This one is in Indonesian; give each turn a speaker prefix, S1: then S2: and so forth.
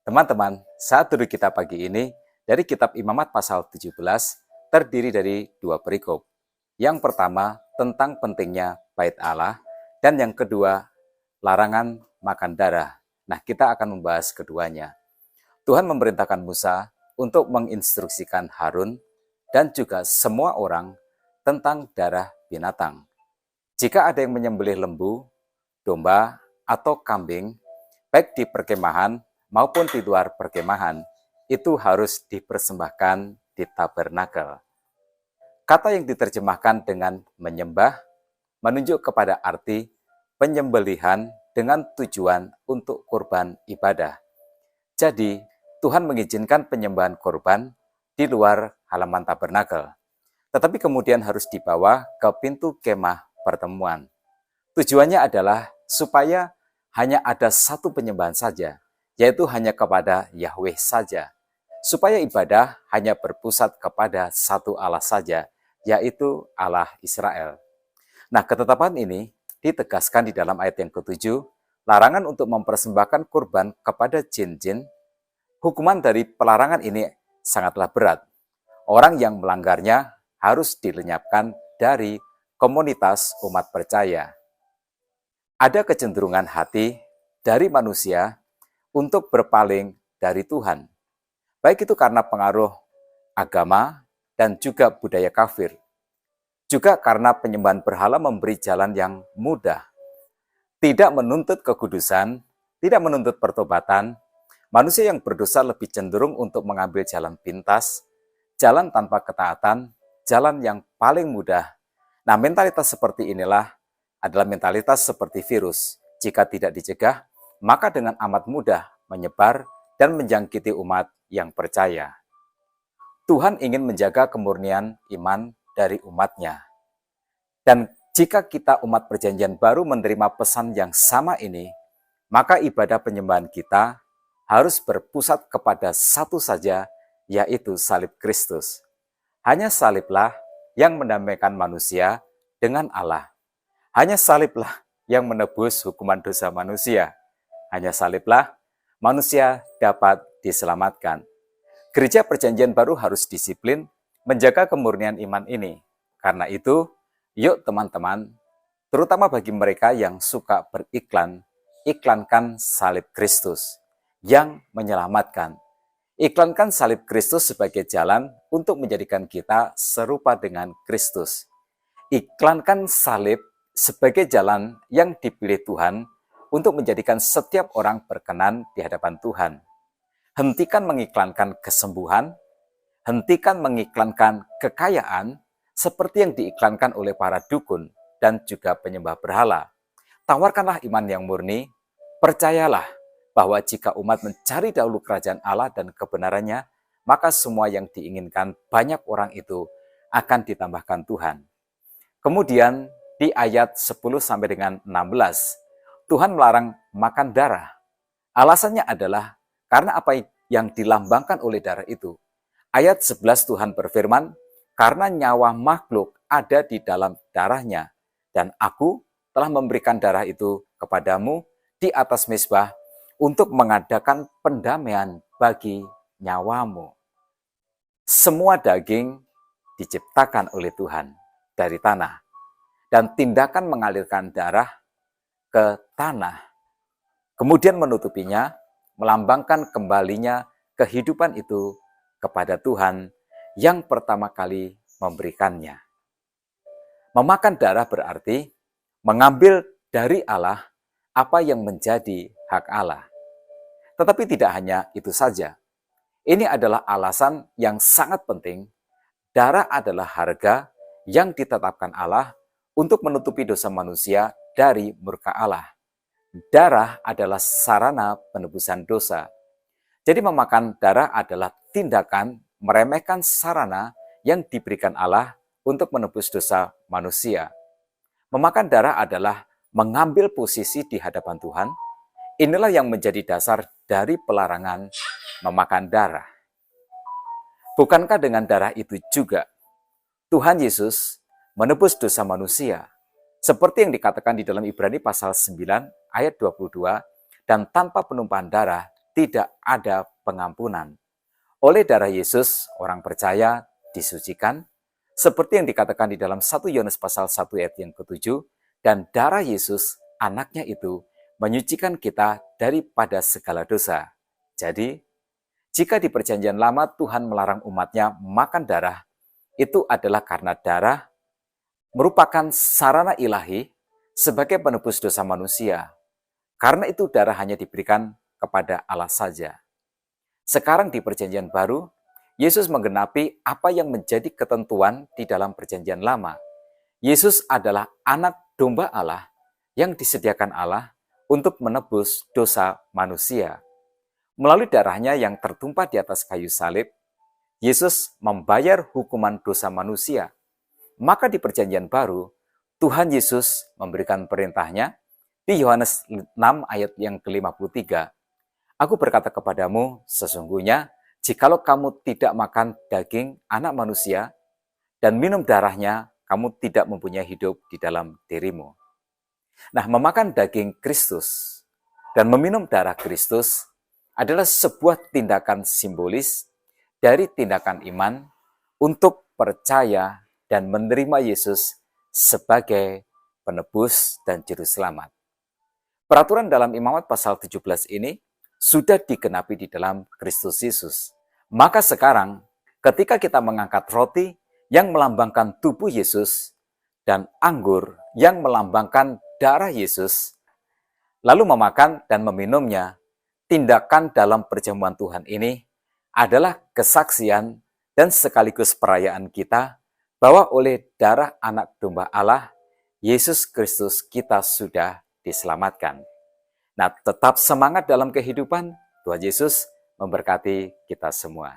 S1: Teman-teman, saat duduk kita pagi ini dari kitab Imamat pasal 17 terdiri dari dua perikop. Yang pertama tentang pentingnya bait Allah dan yang kedua larangan makan darah. Nah, kita akan membahas keduanya. Tuhan memerintahkan Musa untuk menginstruksikan Harun dan juga semua orang tentang darah binatang. Jika ada yang menyembelih lembu, domba, atau kambing, baik di perkemahan maupun di luar perkemahan, itu harus dipersembahkan di tabernakel. Kata yang diterjemahkan dengan menyembah menunjuk kepada arti penyembelihan dengan tujuan untuk kurban ibadah. Jadi, Tuhan mengizinkan penyembahan korban di luar halaman tabernakel, tetapi kemudian harus dibawa ke pintu kemah pertemuan. Tujuannya adalah supaya hanya ada satu penyembahan saja, yaitu hanya kepada Yahweh saja. Supaya ibadah hanya berpusat kepada satu Allah saja, yaitu Allah Israel. Nah, ketetapan ini ditegaskan di dalam ayat yang ke-7, larangan untuk mempersembahkan kurban kepada jin-jin. Hukuman dari pelarangan ini sangatlah berat. Orang yang melanggarnya harus dilenyapkan dari komunitas umat percaya. Ada kecenderungan hati dari manusia untuk berpaling dari Tuhan. Baik itu karena pengaruh agama dan juga budaya kafir. Juga karena penyembahan berhala memberi jalan yang mudah. Tidak menuntut kekudusan, tidak menuntut pertobatan. Manusia yang berdosa lebih cenderung untuk mengambil jalan pintas, jalan tanpa ketaatan, jalan yang paling mudah. Nah, mentalitas seperti inilah adalah mentalitas seperti virus. Jika tidak dicegah, maka dengan amat mudah menyebar dan menjangkiti umat yang percaya. Tuhan ingin menjaga kemurnian iman dari umatnya. Dan jika kita umat perjanjian baru menerima pesan yang sama ini, maka ibadah penyembahan kita harus berpusat kepada satu saja, yaitu salib Kristus. Hanya saliblah yang mendamaikan manusia dengan Allah. Hanya saliblah yang menebus hukuman dosa manusia. Hanya saliblah manusia dapat diselamatkan. Gereja perjanjian baru harus disiplin menjaga kemurnian iman ini. Karena itu, yuk teman-teman, terutama bagi mereka yang suka beriklan, iklankan salib Kristus yang menyelamatkan. Iklankan salib Kristus sebagai jalan untuk menjadikan kita serupa dengan Kristus. Iklankan salib sebagai jalan yang dipilih Tuhan untuk menjadikan setiap orang berkenan di hadapan Tuhan. Hentikan mengiklankan kesembuhan, hentikan mengiklankan kekayaan seperti yang diiklankan oleh para dukun dan juga penyembah berhala. Tawarkanlah iman yang murni, percayalah bahwa jika umat mencari dahulu kerajaan Allah dan kebenarannya, maka semua yang diinginkan banyak orang itu akan ditambahkan Tuhan. Kemudian di ayat 10 sampai dengan 16, Tuhan melarang makan darah. Alasannya adalah karena apa yang dilambangkan oleh darah itu. Ayat 11 Tuhan berfirman, karena nyawa makhluk ada di dalam darahnya, dan aku telah memberikan darah itu kepadamu di atas mezbah untuk mengadakan pendamaian bagi nyawamu. Semua daging diciptakan oleh Tuhan dari tanah, dan tindakan mengalirkan darah ke tanah, kemudian menutupinya, melambangkan kembalinya kehidupan itu kepada Tuhan yang pertama kali memberikannya. Memakan darah berarti mengambil dari Allah apa yang menjadi hak Allah. Tetapi tidak hanya itu saja. Ini adalah alasan yang sangat penting. Darah adalah harga yang ditetapkan Allah untuk menutupi dosa manusia dari murka Allah. Darah adalah sarana penebusan dosa. Jadi memakan darah adalah tindakan meremehkan sarana yang diberikan Allah untuk menebus dosa manusia. Memakan darah adalah mengambil posisi di hadapan Tuhan. Inilah yang menjadi dasar dari pelarangan memakan darah. Bukankah dengan darah itu juga Tuhan Yesus menebus dosa manusia? Seperti yang dikatakan di dalam Ibrani pasal 9 ayat 22, dan tanpa penumpahan darah tidak ada pengampunan. Oleh darah Yesus, orang percaya disucikan, seperti yang dikatakan di dalam 1 Yohanes pasal 1 ayat yang ke-7, dan darah Yesus, anaknya itu, menyucikan kita daripada segala dosa. Jadi, jika di perjanjian lama Tuhan melarang umatnya makan darah, itu adalah karena darah merupakan sarana ilahi sebagai penebus dosa manusia. Karena itu darah hanya diberikan kepada Allah saja. Sekarang di perjanjian baru, Yesus menggenapi apa yang menjadi ketentuan di dalam perjanjian lama. Yesus adalah anak domba Allah yang disediakan Allah untuk menebus dosa manusia. Melalui darahnya yang tertumpah di atas kayu salib, Yesus membayar hukuman dosa manusia. Maka di perjanjian baru, Tuhan Yesus memberikan perintahnya di Yohanes 6 ayat yang ke-53. Aku berkata kepadamu, sesungguhnya jikalau kamu tidak makan daging anak manusia dan minum darahnya, kamu tidak mempunyai hidup di dalam dirimu. Nah, memakan daging Kristus dan meminum darah Kristus adalah sebuah tindakan simbolis dari tindakan iman untuk percaya dan menerima Yesus sebagai penebus dan juru selamat. Peraturan dalam Imamat pasal 17 ini sudah digenapi di dalam Kristus Yesus. Maka sekarang, ketika kita mengangkat roti yang melambangkan tubuh Yesus dan anggur yang melambangkan darah Yesus, lalu memakan dan meminumnya, tindakan dalam perjamuan Tuhan ini adalah kesaksian dan sekaligus perayaan kita bahwa oleh darah anak domba Allah, Yesus Kristus kita sudah diselamatkan. Nah, tetap semangat dalam kehidupan. Tuhan Yesus memberkati kita semua.